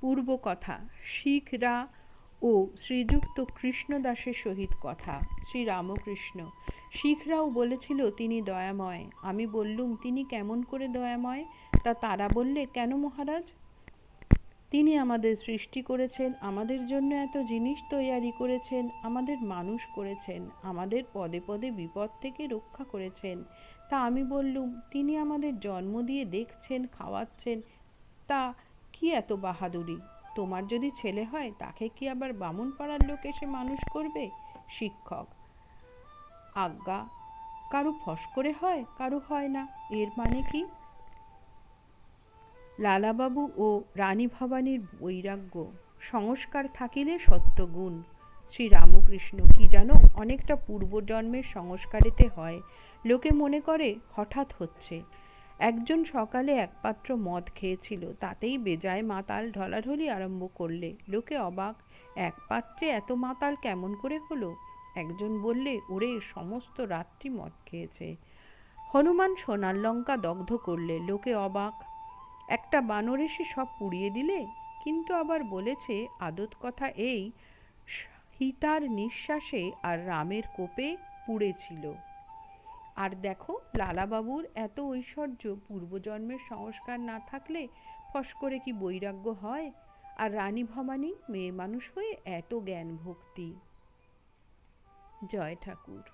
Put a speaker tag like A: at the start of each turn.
A: পূর্ব কথা শিখরা ও শ্রীযুক্ত কৃষ্ণদাসের সহিত কথা। শ্রীরামকৃষ্ণ: শিখরাও বলেছিল তিনি দয়াময়। আমি বললুম, তিনি কেমন করে দয়াময়? তা তারা বললে, কেন মহারাজ? তিনি আমাদের সৃষ্টি করেছেন, আমাদের জন্য এত জিনিস তৈয়ারি করেছেন, আমাদের মানুষ করেছেন, আমাদের পদে পদে বিপদ থেকে রক্ষা করেছেন। তা আমি বললুম, তিনি আমাদের জন্ম দিয়ে দেখছেন, খাওয়াচ্ছেন, তা কি এত বাহাদুরি? তোমার যদি ছেলে হয়, তাকে কি আবার বামুন পাড়ার লোক এসে মানুষ করবে? শিক্ষক: আজ্ঞা, কারু ফস করে হয়, কারু হয় না, এর মানে কি? লালাবাবু ও রানী ভবানীর বৈরাগ্য: সংস্কার থাকিলে সত্যগুণ। শ্রীরামকৃষ্ণ: কি জানো, অনেকটা পূর্বজন্মের সংস্কারেতে হয়। লোকে মনে করে হঠাৎ হচ্ছে। একজন সকালে এক পাত্র মদ খেয়েছিল, তাতেই বেজায় মাতাল ঢলাঢলি আরম্ভ করলে। লোকে অবাক, এক পাত্রে এত মাতাল কেমন করে হলো? একজন বললে, ওরে, সমস্ত রাত্রি মদ খেয়েছে। হনুমান সোনার লঙ্কা দগ্ধ করলে। লোকে অবাক, একটা বানর এসে সব পুড়িয়ে দিলে। কিন্তু আবার বলেছে, আদত কথা এই, সীতার নিঃশ্বাসে আর রামের কোপে পুড়েছিল। আর দেখো, লালাবাবুর এত ঐশ্বর্য, পূর্বজন্মের সংস্কার না থাকলে ফস করে কি বৈরাগ্য হয়? আর রানী ভবানী মেয়ে মানুষ হয়ে এত জ্ঞান ভক্তি। জয় ঠাকুর।